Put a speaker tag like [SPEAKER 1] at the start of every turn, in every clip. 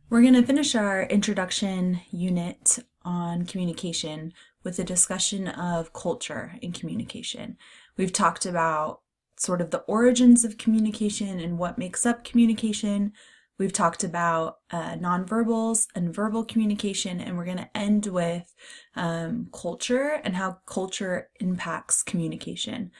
[SPEAKER 1] We're going to finish our introduction unit on communication with a discussion of culture in communication. We've talked about sort of the origins of communication and what makes up communication. We've talked about nonverbals and verbal communication, and we're going to end with culture and how culture impacts communication.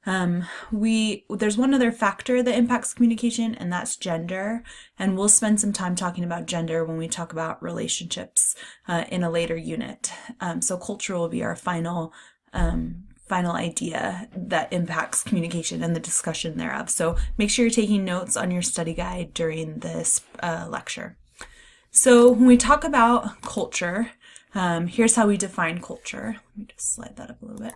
[SPEAKER 1] There's one other factor that impacts communication, and that's gender. And we'll spend some time talking about gender when we talk about relationships in a later unit. So culture will be our final idea that impacts communication and the discussion thereof. So make sure you're taking notes on your study guide during this lecture. So when we talk about culture, here's how we define culture. Let me just slide that up a little bit.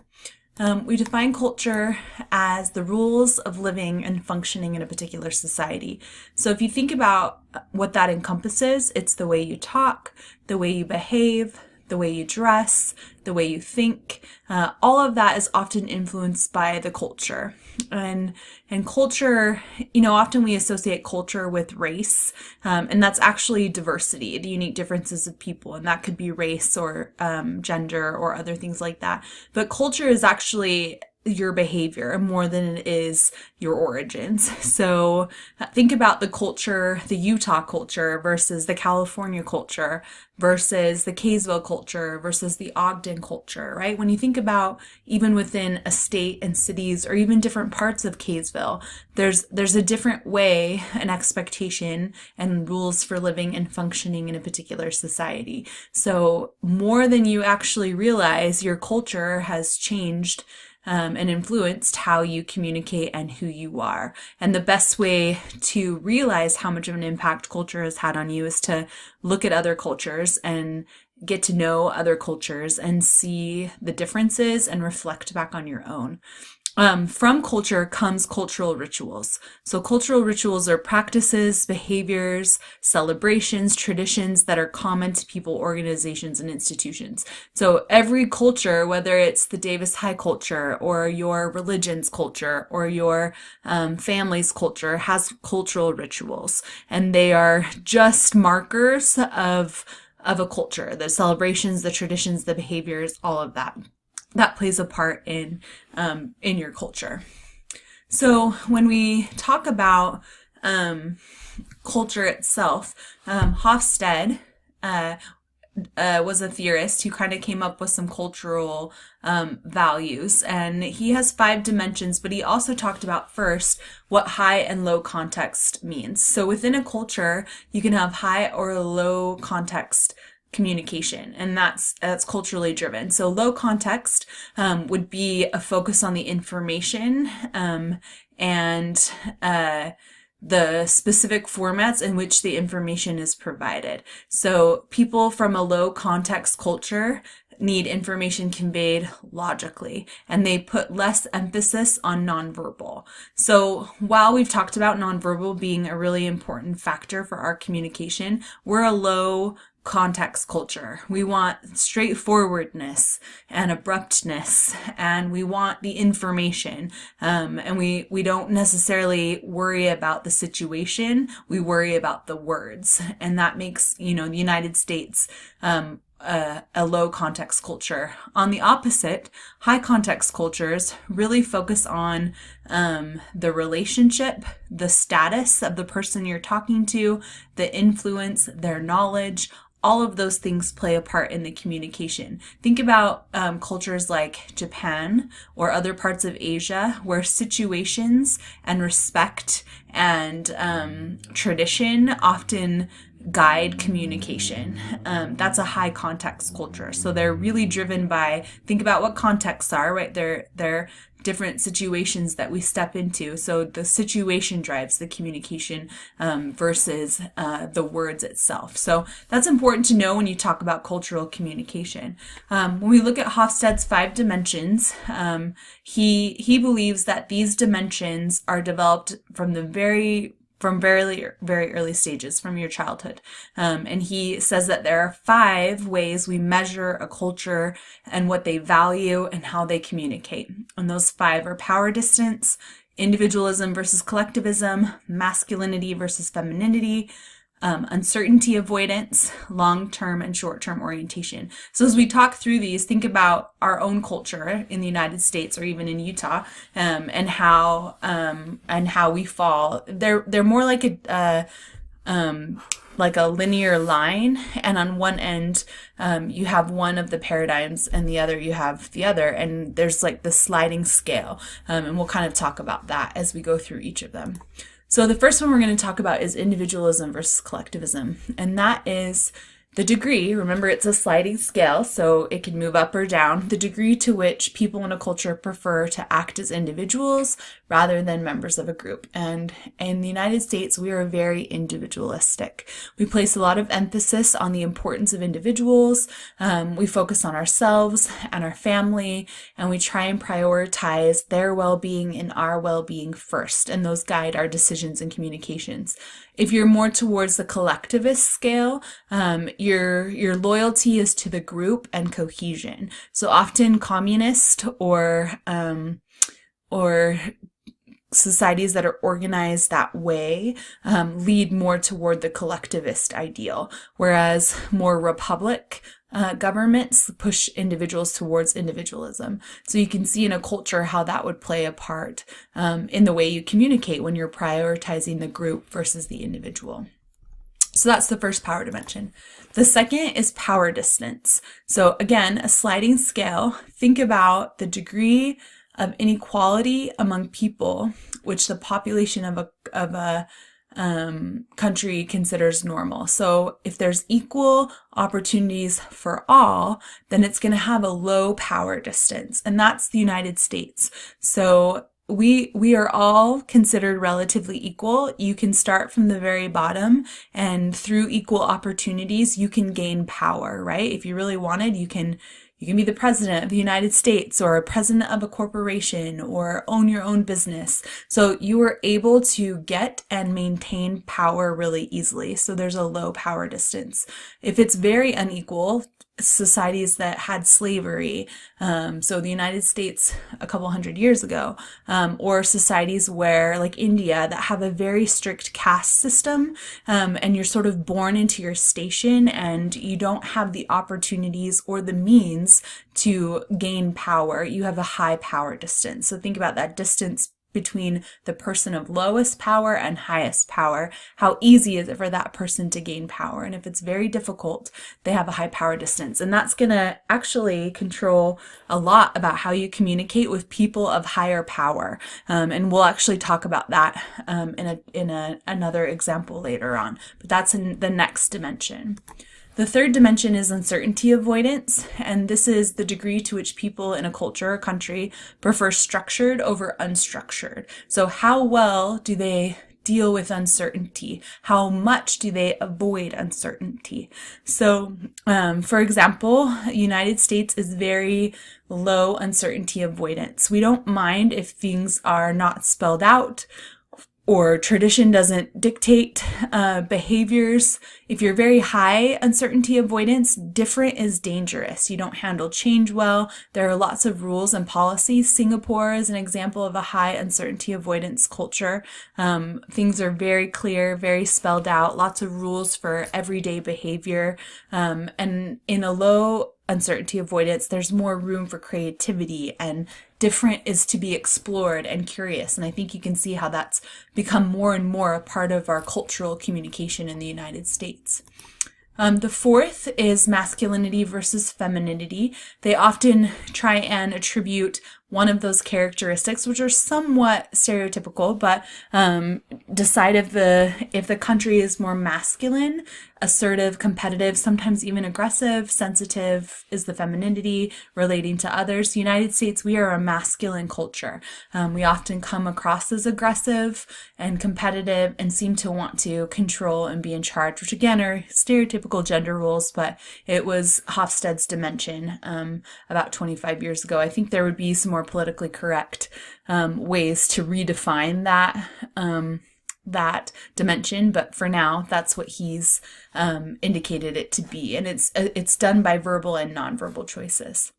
[SPEAKER 1] We define culture as the rules of living and functioning in a particular society. So if you think about what that encompasses, it's the way you talk, the way you behave, the way you dress, the way you think. All of that is often influenced by the culture. And culture, often we associate culture with race, and that's actually diversity, the unique differences of people, and that could be race or gender or other things like that. But culture is actually your behavior more than it is your origins. So think about the culture, the Utah culture versus the California culture versus the Kaysville culture versus the Ogden culture, right? When you think about even within a state and cities or even different parts of Kaysville, there's a different way, an expectation and rules for living and functioning in a particular society. So more than you actually realize, your culture has changed and influenced how you communicate and who you are. And the best way to realize how much of an impact culture has had on you is to look at other cultures and get to know other cultures and see the differences and reflect back on your own. From culture comes cultural rituals. So cultural rituals are practices, behaviors, celebrations, traditions that are common to people, organizations, and institutions. So every culture, whether it's the Davis High culture or your religion's culture or your family's culture, has cultural rituals. And they are just markers of a culture, the celebrations, the traditions, the behaviors, all of that. That plays a part in your culture. So when we talk about culture itself, Hofstede was a theorist who kind of came up with some cultural values, and he has 5 dimensions, but he also talked about first what high and low context means. So within a culture, you can have high or low context communication, and that's culturally driven. So low context would be a focus on the information and the specific formats in which the information is provided. So people from a low context culture need information conveyed logically, and they put less emphasis on nonverbal. So while we've talked about nonverbal being a really important factor for our communication, we're a low context culture. We want straightforwardness and abruptness, and we want the information. And we don't necessarily worry about the situation. We worry about the words. And that makes, the United States, a low context culture. On the opposite, high context cultures really focus on the relationship, the status of the person you're talking to, the influence, their knowledge. All of those things play a part in the communication. Think about cultures like Japan or other parts of Asia where situations and respect and tradition often guide communication. That's a high context culture. So they're really driven by, think about what contexts are, right? They're different situations that we step into. So the situation drives the communication versus the words itself. So that's important to know when you talk about cultural communication. When we look at Hofstede's 5 dimensions, he believes that these dimensions are developed from very early stages, from your childhood. And he says that there are 5 ways we measure a culture and what they value and how they communicate. And those 5 are power distance, individualism versus collectivism, masculinity versus femininity, uncertainty avoidance, long-term and short-term orientation. So as we talk through these, think about our own culture in the United States or even in Utah, and how we fall. They're more like a linear line, and on one end you have one of the paradigms and the other you have the other, and there's like the sliding scale, and we'll kind of talk about that as we go through each of them. So the first one we're going to talk about is individualism versus collectivism, and that is the degree. Remember, it's a sliding scale, so it can move up or down. The degree to which people in a culture prefer to act as individuals rather than members of a group. And in the United States, we are very individualistic. We place a lot of emphasis on the importance of individuals. We focus on ourselves and our family, and we try and prioritize their well-being and our well-being first, and those guide our decisions and communications. If you're more towards the collectivist scale, your loyalty is to the group and cohesion. So often communist or societies that are organized that way lead more toward the collectivist ideal, whereas more republic governments push individuals towards individualism. So you can see in a culture how that would play a part in the way you communicate when you're prioritizing the group versus the individual. So that's the first power dimension. The second is power distance. So again, a sliding scale. Think about the degree of inequality among people, which the population of a country considers normal. So if there's equal opportunities for all, then it's going to have a low power distance, and that's the United States. So we are all considered relatively equal. You can start from the very bottom, and through equal opportunities, you can gain power, right? If you really wanted, you can be the president of the United States or a president of a corporation or own your own business. So you are able to get and maintain power really easily. So there's a low power distance. If it's very unequal, societies that had slavery, so the United States a couple hundred years ago, or societies where, like India, that have a very strict caste system, and you're sort of born into your station and you don't have the opportunities or the means to gain power. You have a high power distance. So think about that distance between the person of lowest power and highest power. How easy is it for that person to gain power? And if it's very difficult, they have a high power distance. And that's going to actually control a lot about how you communicate with people of higher power. And we'll actually talk about that in another example later on. But that's in the next dimension. The third dimension is uncertainty avoidance, and this is the degree to which people in a culture or country prefer structured over unstructured. So how well do they deal with uncertainty? How much do they avoid uncertainty? So, for example, United States is very low uncertainty avoidance. We don't mind if things are not spelled out, or tradition doesn't dictate behaviors. If you're very high uncertainty avoidance, different is dangerous. You don't handle change well. There are lots of rules and policies. Singapore is an example of a high uncertainty avoidance culture. Things are very clear, very spelled out, lots of rules for everyday behavior. And in a low uncertainty avoidance, there's more room for creativity, and different is to be explored and curious. And I think you can see how that's become more and more a part of our cultural communication in the United States. The fourth is masculinity versus femininity. They often try and attribute one of those characteristics, which are somewhat stereotypical, but decide if the country is more masculine, assertive, competitive, sometimes even aggressive, sensitive is the femininity, relating to others. The United States, we are a masculine culture. We often come across as aggressive and competitive and seem to want to control and be in charge, which again are stereotypical gender roles, but it was Hofstede's dimension about 25 years ago. I think there would be some more politically correct ways to redefine that dimension, but for now, that's what he's indicated it to be, and it's done by verbal and nonverbal choices.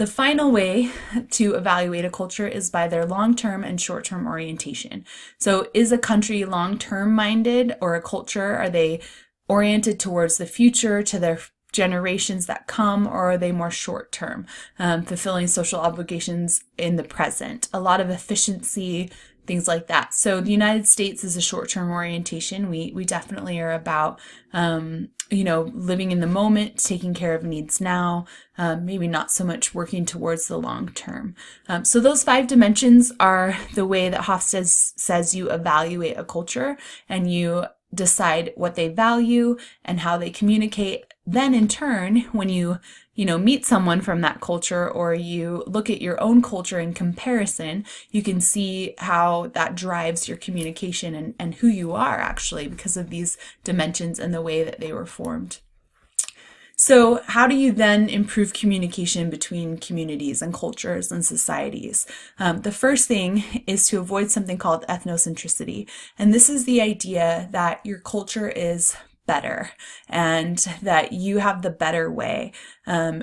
[SPEAKER 1] The final way to evaluate a culture is by their long-term and short-term orientation. So is a country long-term minded, or a culture, are they oriented towards the future, to their generations that come, or are they more short-term, fulfilling social obligations in the present? A lot of efficiency, things like that. So the United States is a short-term orientation. We definitely are about, living in the moment, taking care of needs now, maybe not so much working towards the long term. So those 5 dimensions are the way that Hofstede says you evaluate a culture, and you decide what they value and how they communicate. Then in turn, when you meet someone from that culture, or you look at your own culture in comparison, you can see how that drives your communication and who you are actually, because of these dimensions and the way that they were formed. So how do you then improve communication between communities and cultures and societies? The first thing is to avoid something called ethnocentricity. And this is the idea that your culture is better and that you have the better way.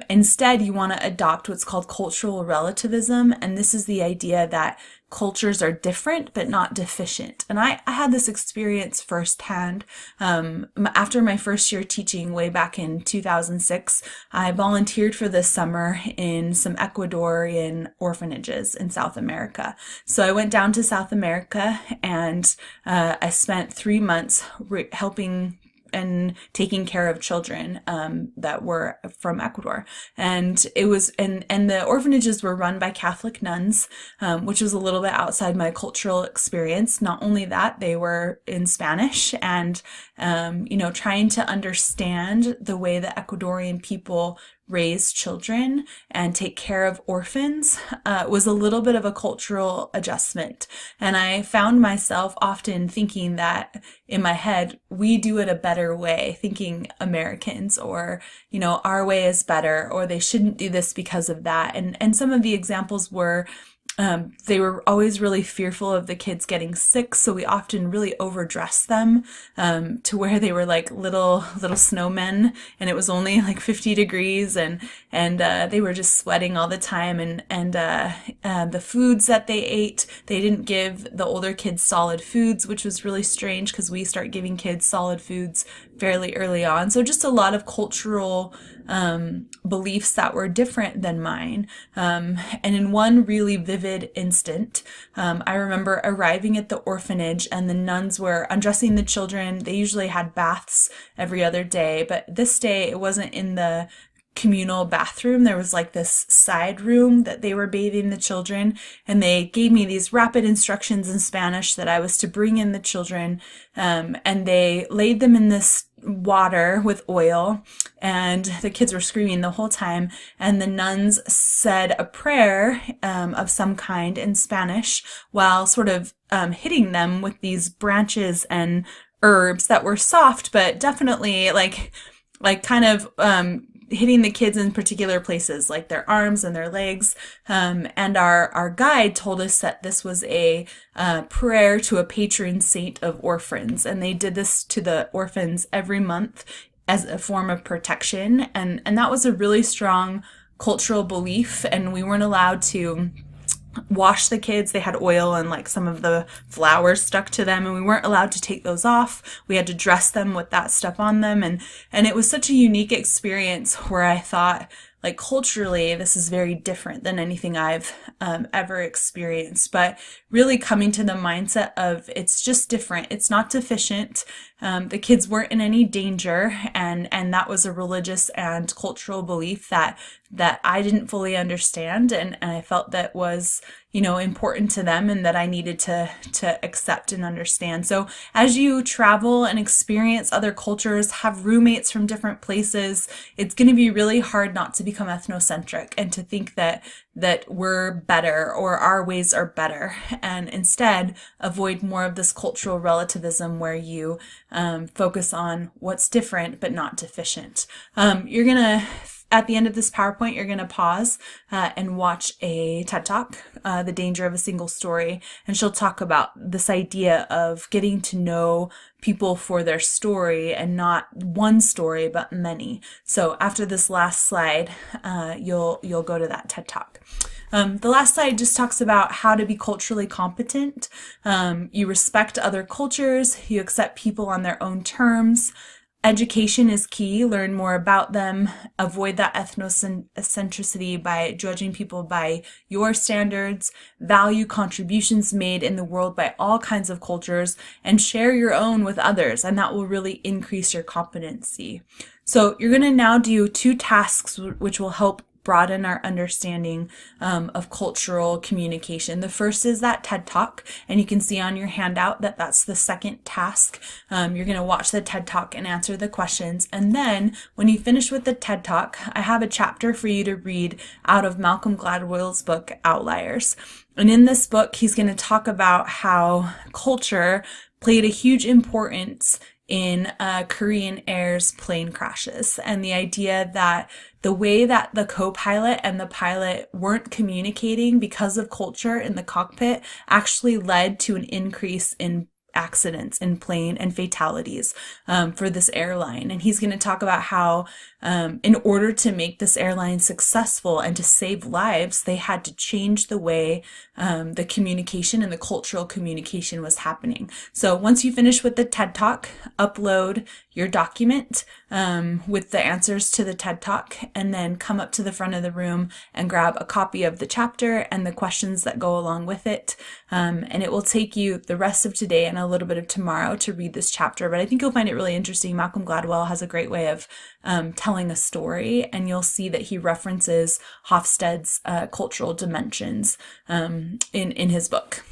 [SPEAKER 1] Instead, you want to adopt what's called cultural relativism. And this is the idea that cultures are different but not deficient. And I had this experience firsthand. After my first year teaching way back in 2006, I volunteered for the summer in some Ecuadorian orphanages in South America. So I went down to South America, and I spent 3 months helping and taking care of children that were from Ecuador. And it was, and the orphanages were run by Catholic nuns, which was a little bit outside my cultural experience. Not only that, they were in Spanish, and trying to understand the way the Ecuadorian people raise children and take care of orphans was a little bit of a cultural adjustment. And I found myself often thinking that in my head, we do it a better way, thinking Americans, or, our way is better, or they shouldn't do this because of that. And some of the examples were, they were always really fearful of the kids getting sick, so we often really overdressed them to where they were like little snowmen, and it was only like 50 degrees, and they were just sweating all the time, and the foods that they ate, they didn't give the older kids solid foods, which was really strange because we start giving kids solid foods fairly early on. So just a lot of cultural beliefs that were different than mine. And in one really vivid instant, I remember arriving at the orphanage, and the nuns were undressing the children. They usually had baths every other day, but this day it wasn't in the communal bathroom. There was like this side room that they were bathing the children, and they gave me these rapid instructions in Spanish that I was to bring in the children, and they laid them in this water with oil, and the kids were screaming the whole time, and the nuns said a prayer of some kind in Spanish while sort of hitting them with these branches and herbs that were soft, but definitely like kind of hitting the kids in particular places, like their arms and their legs. And our guide told us that this was a prayer to a patron saint of orphans. And they did this to the orphans every month as a form of protection. And that was a really strong cultural belief. And we weren't allowed to wash the kids. They had oil and like some of the flowers stuck to them, and we weren't allowed to take those off. We had to dress them with that stuff on them. And it was such a unique experience where I thought, like, culturally, this is very different than anything I've ever experienced. But really coming to the mindset of it's just different. It's not deficient. The kids weren't in any danger. And that was a religious and cultural belief that I didn't fully understand. And I felt that was, important to them, and that I needed to accept and understand. So as you travel and experience other cultures, have roommates from different places, it's going to be really hard not to become ethnocentric and to think that we're better or our ways are better, and instead avoid more of this cultural relativism where you focus on what's different but not deficient. You're going to At the end of this PowerPoint, you're going to pause and watch a TED Talk, The Danger of a Single Story. And she'll talk about this idea of getting to know people for their story, and not one story, but many. So after this last slide, you'll go to that TED Talk. The last slide just talks about how to be culturally competent. You respect other cultures, you accept people on their own terms. Education is key. Learn more about them. Avoid that ethnocentricity by judging people by your standards. Value contributions made in the world by all kinds of cultures, and share your own with others, and that will really increase your competency. So you're going to now do 2 tasks which will help broaden our understanding of cultural communication. The first is that TED Talk, and you can see on your handout that that's the second task. You're going to watch the TED Talk and answer the questions, and then when you finish with the TED Talk, I have a chapter for you to read out of Malcolm Gladwell's book, Outliers. And in this book, he's going to talk about how culture played a huge importance in Korean Air's plane crashes, and the idea that the way that the co-pilot and the pilot weren't communicating because of culture in the cockpit actually led to an increase in accidents in plane and fatalities for this airline. And he's going to talk about how in order to make this airline successful and to save lives, they had to change the way the communication and the cultural communication was happening. So once you finish with the TED Talk, upload your document with the answers to the TED Talk, and then come up to the front of the room and grab a copy of the chapter and the questions that go along with it. And it will take you the rest of today and a little bit of tomorrow to read this chapter, but I think you'll find it really interesting. Malcolm Gladwell has a great way of telling a story, and you'll see that he references Hofstede's cultural dimensions in his book.